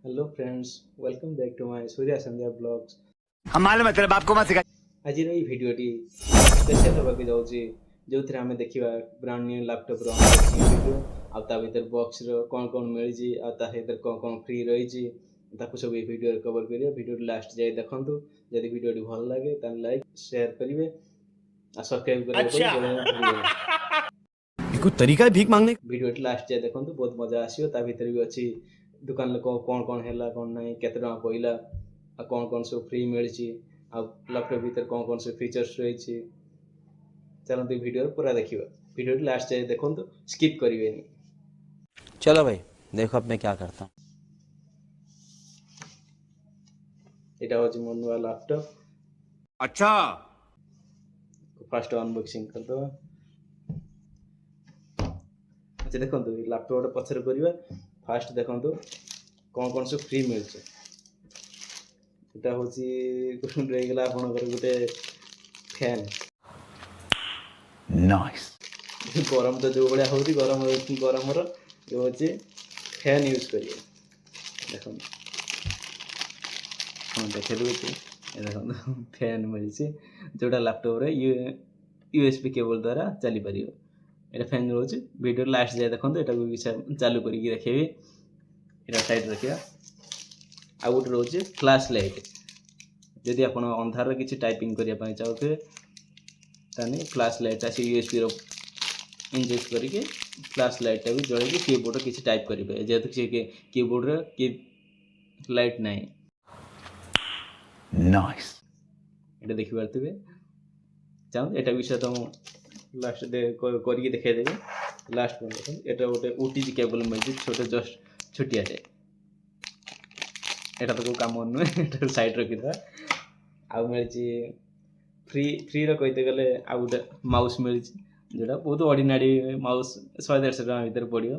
Hello friends, welcome back to my Surya Sandhya vlogs. हम मालूम है तेरे बाप को मत सिखा। आज भिडियोटी स्पेशल होगा जाऊँगी जो आम देखा brand new laptop unboxing video आ भर बॉक्स कौन कौन मिली सहित कौन कौन फ्री रही सब ये वीडियो कवर करिए। वीडियो लास्ट जाए देखूँ जब वीडियो भल लगे लाइक शेयर करेंगे और सब्सक्राइब करेंगे। कुछ तरीका है भीख मांगने। वीडियो लास्ट जाए देखूँ बहुत मजा आसो। भितर भी अच्छी दुकान कौन कौन है कौन ना केत पड़ा आ कौन कौन सब फ्री मिली आ लैपटॉप भीतर कौन कौन सब फीचर्स रही। चलते वीडियो पूरा देखिए। वीडियो लास्ट जाए देखूँ स्किप करेंगे। चलो भाई देखो अब मैं क्या करता हूँ। यहाँ हूँ मो नुआ लैपटॉप। अच्छा फास्ट अनबॉक्सिंग करदे। अच्छा देखो लैपटॉप पछर करवा। फास्ट देखो कौन कौन सब फ्री मिलছে। এটা হচ্ছে রহিগলা আপনাদের গোটে ফ্যান। नाइस। गरम तो जो भाया हो गरम गरमर ये हूँ फैन यूज करिए। देखो हाँ देखे दूसरी देखो फैन मिली जोटा लैपटॉप यूएसबी केबल द्वारा चली पार। ये फैन रोचे वीडियो लास्ट जाए देखो यहाँ चालू कर देखेबी। यहाँ साइड रखा आ गोटे रोचे फ्लैश लाइट। जदि आप अंधार किसी टाइपिंग करने चाहते ताने फ्लैश लाइट आसी यूएसबी इंजेक्ट करके फ्लैश लाइट भी जल कीबोर्ड किसी टाइप करेंगे जेहेतु सी कीबोर्ड की लाइट ना। नाइस। ये देखी पारे चाहूँ यहाँ विषय तो लास्ट करके देखेदेवी। लास्ट देखो ये गोटे ओटीजी केबल मिली छोटे जस्ट छोटियाटे। यहाँ तो कोई कम नुहे साइड रखीदा। आउ मिली फ्री फ्री कहते गले आ गोटे माउस मिली जोटा बहुत ऑर्डिनरी माउस 100-150 टका भर पड़ो।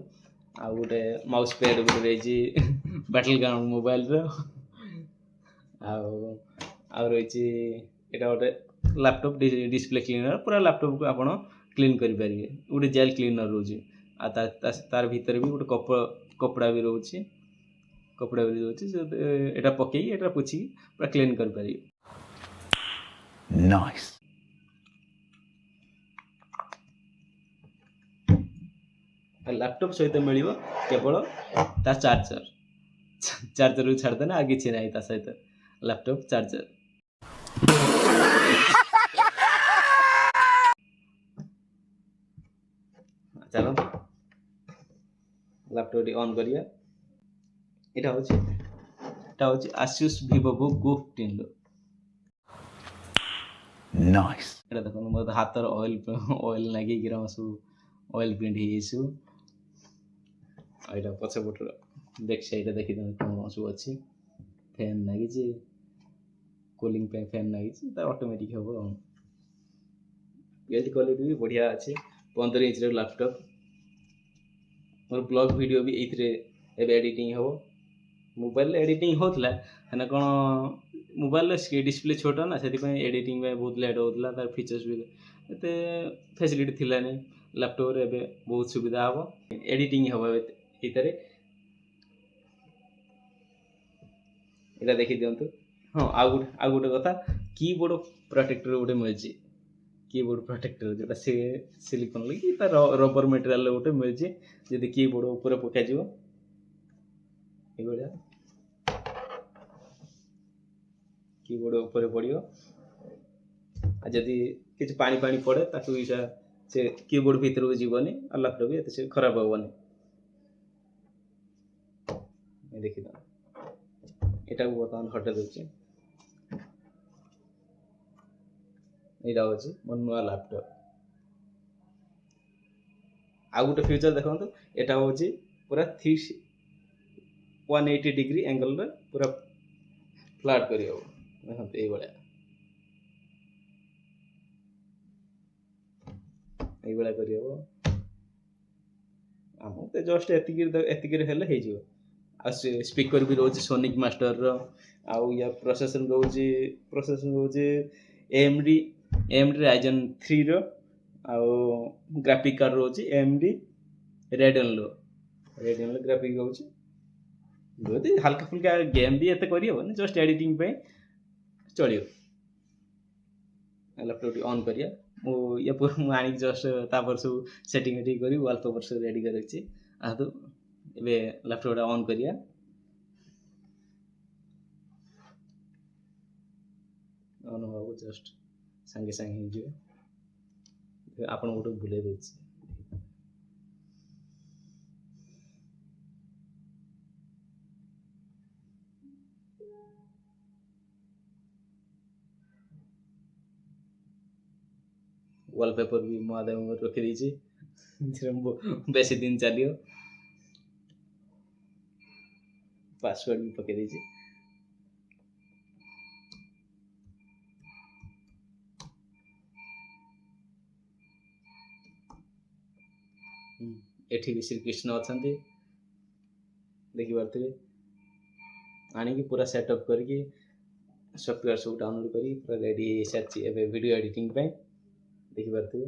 आ गोटे माउस पैड गोटे रही बैटल ग्राउंड मोबाइल रही। यहाँ गोटे लैपटॉप डिस्प्ले क्लीनर पूरा लैपटॉप को आप क्लीन करेंगे। गोटे जेल क्लीनर रोचे तार भीतर भी गोटे कपड़ा भी रोचे कपड़ा भी रोचे यहाँ पकई यहाँ पोछी पूरा क्लीन करें। नाइस। लैपटॉप सहित मिल केवल ता चार्जर चार्जर को छाड़देना आ कि ना सहित लैपटॉप चार्जर। चलो लैपटॉप ऑन करिया। यहाँ हूँ आसूस VivoBook Go15 लो। नाइस। यहाँ देखो मत हाथ ऑयल लगे सब ऑयल प्रिंट हो। यहाँ पछपट बैक साइड देखी कौन सब अच्छी फैन लगी कूलिंग फैन लगी ऑटोमेटिक हम। बिल्ड क्वालिटी भी बढ़िया अच्छे 15 इंच लैपटॉप। मोर ब्लॉग वीडियो भी ये एडिटिंग हम। मोबाइल एडिटिंग होता है कौन मोबाइल डिस्प्ले छोटा ना से एडिटिंग बहुत लेट होता तार फीचर्स भी एते फैसिलिटी थिला नहीं। लैपटॉप रे बहुत सुविधा हम एडिटिंग हम इतरे। यहाँ देखी दिंतु। हाँ आ गोटे कथा कीबोर्ड प्रोटेक्टर गोटे मिली कीबोर्ड प्रोटेक्टर जोटा सिलिकन लगी रबर मटेरियल गोटे मिली जब कीबोर्ड ऊपर पकड़ ये कीबोर्ड ऊपर पड़ो जदि किसी पानी पानी पड़े ताकू से कीबोर्ड भीतर को जीवनी और लैपटॉप भी से खराब हेनी। देखी यहाँ को बर्तमान हटे दूसरी। यहाँ हूँ मो नुआ लैपटॉप। आ गोटे फ्यूचर देखो यहाँ हूँ पूरा 180 डिग्री एंगल पूरा फ्लैट कर देखते ये कर तो जस्ट एतिक स्पीकर भी रोज सोनिक मास्टर आउ या प्रोसेसर रोचे AMD Ryzen 3 रो आउ ग्राफिक कार्ड रोचे AMD Radeon ग्राफिक रोचे ଯଦି ହାଲକା ଫୁଲକା ଗେମ୍ ବି ଏତେ କରିହେବନି, ଜଷ୍ଟ ଏଡ଼ିଟିଂ ପାଇଁ ଚଳିବ। ଲାପଟପ୍ ଟିକେ ଅନ୍ କରିବା। ମୁଁ ମୁଁ ଆଣିକି ଜଷ୍ଟ ତାପରେ ସବୁ ସେଟିଂ କରି ୱାଲପେପର ସବୁ ରେଡ଼ି କରି ରଖିଛି। ଆସନ୍ତୁ ଏବେ ଲାପଟପ୍ଟା ଅନ୍ କରିବା। ଅନ୍ ହେବାକୁ ଜଷ୍ଟ ସାଙ୍ଗେ ସାଙ୍ଗେ ହେଇଯିବ। ଆପଣଙ୍କୁ ଗୋଟେ ବୁଲେଇ ଦେଉଛି। ୱାଲପେପର ବି ମହାଦେବ ରଖିଦେଇଛି, ବେଶୀ ଦିନ ଚାଲିବ। ପାସୱାର୍ଡ ବି ପକେଇ ଦେଇଛି। ଏଠି ବି ଶ୍ରୀକୃଷ୍ଣ ଅଛନ୍ତି ଦେଖିପାରୁଥିବେ। ଆଣିକି ପୁରା ସେଟଅପ୍ କରିକି ସଫ୍ଟୱେୟାର ସବୁ ଡାଉନଲୋଡ୍ କରି ପୁରା ରେଡ଼ି ହେଇସାରିଛି ଏବେ ଭିଡ଼ିଓ ଏଡ଼ିଟିଂ ପାଇଁ, ଦେଖିପାରୁଥିବେ।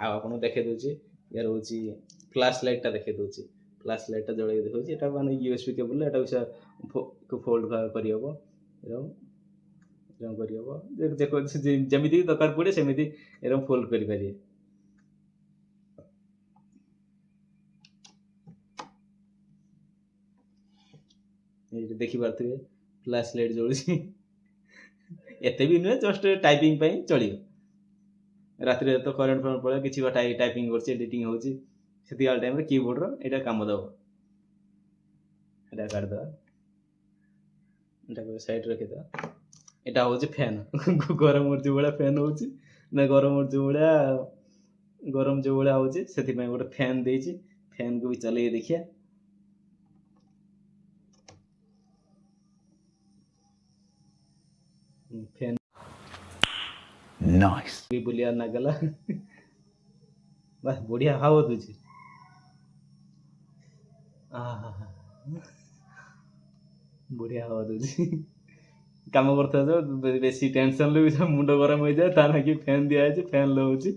ଆଉ ଆପଣଙ୍କୁ ଦେଖେଇ ଦେଉଛି, ୟାର ହେଉଛି ଫ୍ଲାସ୍ ଲାଇଟ୍ଟା ଦେଖେଇ ଦେଉଛି। ଫ୍ଲାସ୍ ଲାଇଟ୍ଟା ଜଳେଇ ଦେଖାଉଛି। ଏଟା ମାନେ USB କେବୁଲ୍, ଏଟାକୁ ଫୋଲ୍ଡ କରିହେବ, କରିହେବ ଯେମିତି ଦରକାର ପଡ଼େ ସେମିତି ଏରকম ଫୋଲ୍ଡ କରିପାରିବେ। ଏଇଠି ଦେଖିପାରୁଥିବେ ଫ୍ଲାସ୍ ଲାଇଟ୍ ଜଳୁଛି। ଏତେ ବି ନୁହେଁ, ଜଷ୍ଟ ଟାଇପିଂ ପାଇଁ ଚଳିବ। ରାତିରେ ତ କରେଣ୍ଟ ପଳେଇବ, କିଛି ଟାଇପିଂ କରୁଛି, ଏଡ଼ିଟିଂ ହେଉଛି, ସେତିକି ଟାଇମ୍ରେ କିବୋର୍ଡ଼ର ଏଇଟା କାମ ଦେବ। ଏଇଟା କାଢ଼ିଦେବା, ଏଇଟାକୁ ସାଇଡ଼୍ ରଖିଦେବା। ଏଇଟା ହେଉଛି ଫ୍ୟାନ୍। ଗରମ ଯେଉଁ ଭଳିଆ ଫ୍ୟାନ୍ ହେଉଛି ନା, ଗରମ ଯେଉଁ ଭଳିଆ ହେଉଛି, ସେଥିପାଇଁ ଗୋଟେ ଫ୍ୟାନ୍ ଦେଇଛି। ଫ୍ୟାନ୍କୁ ବି ଚଲେଇକି ଦେଖିବା। ଫ୍ୟାନ୍ ବି ବୁଲିବାର ନାଗଲା। ବାସ୍ ବଢ଼ିଆ ହାୱା ଦେଉଛି। ବଢ଼ିଆ ହାୱା ଦେଉଛି। କାମ କରୁଥିବା ଯୋଉ ବେଶୀ ଟେନସନ୍ରେ ବି ମୁଣ୍ଡ ଗରମ ହେଇଯାଏ, ତା ନାଗି ଫ୍ୟାନ୍ ଦିଆହେଇଛି, ଫ୍ୟାନ୍ ଲଉଛି,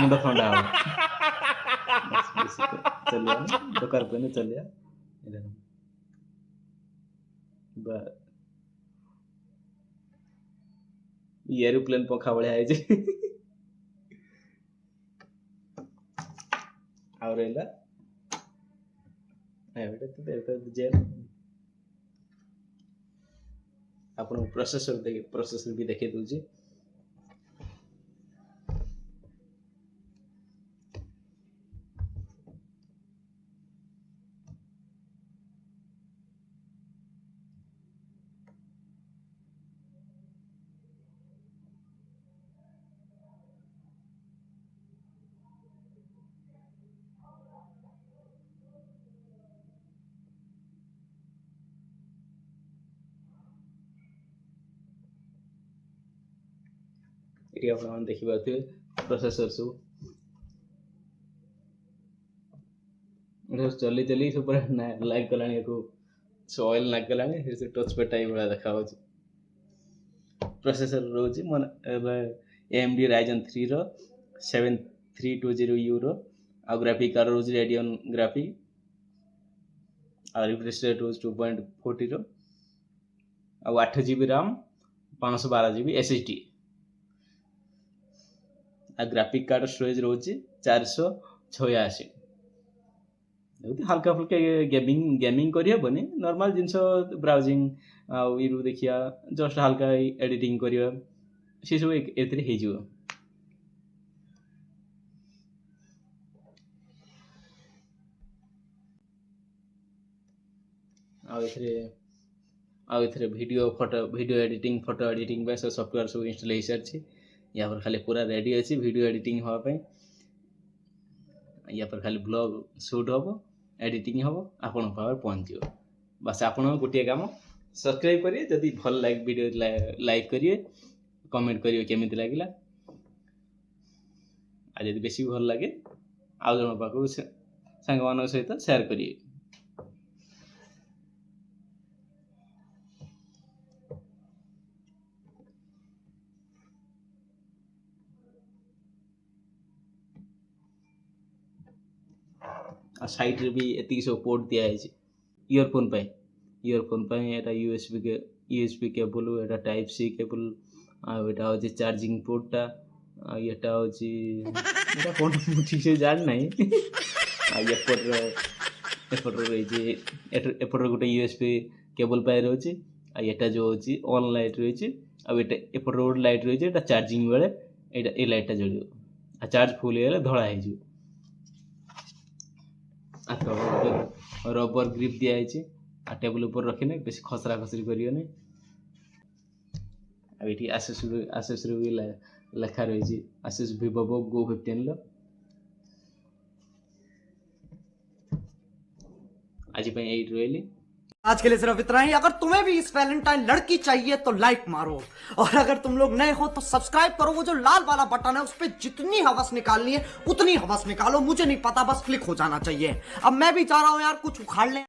ମୁଣ୍ଡ ଥଣ୍ଡା ହବ। ଚଲିବା ଦରକାର ପଡ଼ିଲେ ଚଲିବା। ଏରୋପ୍ଲେନ୍ ପଙ୍ଖା ଭଳିଆ ହେଇଛି। ଆଉ ରହିଲା ଆପଣଙ୍କୁ ପ୍ରୋସେସର ବି ଦେଖେଇ ଦେଉଛି। ଏଠି ଆପଣମାନେ ଦେଖିପାରୁଥିବେ ପ୍ରୋସେସର ସବୁ। ଚଲେଇ ସବୁ ପୁରା ଲାଇକ୍ କଲାଣି, ଏଠୁ ଅଏଲ୍ ଲାଗିଗଲାଣି, ସେ ଟଚ୍ ପ୍ୟାଡ୍ଟା ଏଇଭଳିଆ ଦେଖାହେଉଛି। ପ୍ରୋସେସର ରହୁଛି AMD Ryzen 3ର 7320Uର, ଆଉ ଗ୍ରାଫିକ୍ କାର୍ଡ଼ ରହୁଛି Radeon ଗ୍ରାଫିକ୍, ଆଉ ରିଫ୍ରେଶ୍ ରେଟ୍ ରହୁଛି 2.40ର, ଆଉ 8GB RAM, 512GB SSD, ଆଉ ଗ୍ରାଫିକ୍ କାର୍ଡ଼ ଷ୍ଟୋରେଜ୍ ରହୁଛି 486। ଏମିତି ହାଲକା ଫୁଲକା ଗେମିଂ କରିହେବନି, ନର୍ମାଲ ଜିନିଷ ବ୍ରାଉଜିଂ ଆଉ ୟୁଟ୍ୟୁବ ଦେଖିବା, ଜଷ୍ଟ ହାଲକା ଏଡ଼ିଟିଂ କରିବା, ସେସବୁ ଏଥିରେ ହେଇଯିବ। ଆଉ ଏଥିରେ ଭିଡ଼ିଓ ଏଡ଼ିଟିଂ, ଫଟୋ ଏଡ଼ିଟିଂ ପାଇଁ ସବୁ ସଫ୍ଟୱେୟାର ସବୁ ଇନଷ୍ଟଲ୍ ହେଇସାରିଛି। ୟା ପରେ ଖାଲି ପୁରା ରେଡ଼ି ଅଛି ଭିଡ଼ିଓ ଏଡ଼ିଟିଂ ହେବା ପାଇଁ। ୟା ପରେ ଖାଲି ବ୍ଲଗ୍ ସୁଟ୍ ହେବ, ଏଡ଼ିଟିଂ ହେବ, ଆପଣଙ୍କ ପାଖରେ ପହଞ୍ଚିଯିବ। ବାସ୍ ଆପଣଙ୍କ ଗୋଟିଏ କାମ, ସବସ୍କ୍ରାଇବ୍ କରିବେ, ଯଦି ଭଲ ଲାଗେ ଭିଡ଼ିଓ ଲାଇକ୍ କରିବେ, କମେଣ୍ଟ କରିବେ କେମିତି ଲାଗିଲା, ଆଉ ଯଦି ବେଶୀ ଭଲ ଲାଗେ ଆଉ ଜଣଙ୍କ ପାଖକୁ ସାଙ୍ଗମାନଙ୍କ ସହିତ ସେୟାର କରିବେ। আর সাইডে भी এতিକି ସବୁ পোর্ট দিয়া আছে ইয়রফোন ପାଇଁ এটা यूएसबी কেবল, এটা টাইপ সি কেবল, আর এটা হচ্ছে চার্জিং পোর্টটা, আর এটা হচ্ছে এটা কোন ঠিক ସେ ଜାଣି ନାହିଁ। ଆଉ ଏପଟର ରହିଛି ଏପଟର ଗୋଟେ यूएसबी କେବଲ ପାଇଁ ରହୁଛି। ଆଉ ଏଟା ଯେଉଁ ହେଉଛି ଅନ୍ ଲାଇଟ୍ ରହିଛି। ଆଉ ଏଟା ଏପଟର ଗୋଟେ ଲାଇଟ୍ ରହିଛି, ଏଟା ଚାର୍ଜିଂ ବେଳେ ଏଇଟା ଏ ଲାଇଟ୍ଟା ଜଳିବ। ଆଉ ଚାର୍ଜ ଫୁଲ୍ ହେଇଗଲେ ଧଳା ହେଇଯିବ। ଆଉ ତଳ ଗୋଟେ ରବର ଗ୍ରିପ୍ ଦିଆହେଇଛି। ଆଉ ଟେବୁଲ୍ ଉପରେ ରଖିଲେ ବେଶୀ ଖସରା ଖସରି କରିବନି। ଆଉ ଏଠି ଆସେସ୍ରୁ ବି ଲେଖା ରହିଛି ଆସେସ୍ ଭିଭୋ Go 15ର। आज ପାଇଁ ଏଇଠି ରହିଲି। आज के लिए सिर्फ इतना ही। अगर तुम्हें भी इस वैलेंटाइन लड़की चाहिए तो लाइक मारो, और अगर तुम लोग नए हो तो सब्सक्राइब करो। वो जो लाल वाला बटन है उस पर जितनी हवस निकालनी है उतनी हवस निकालो, मुझे नहीं पता, बस क्लिक हो जाना चाहिए। अब मैं भी जा रहा हूं यार, कुछ उखाड़ ले।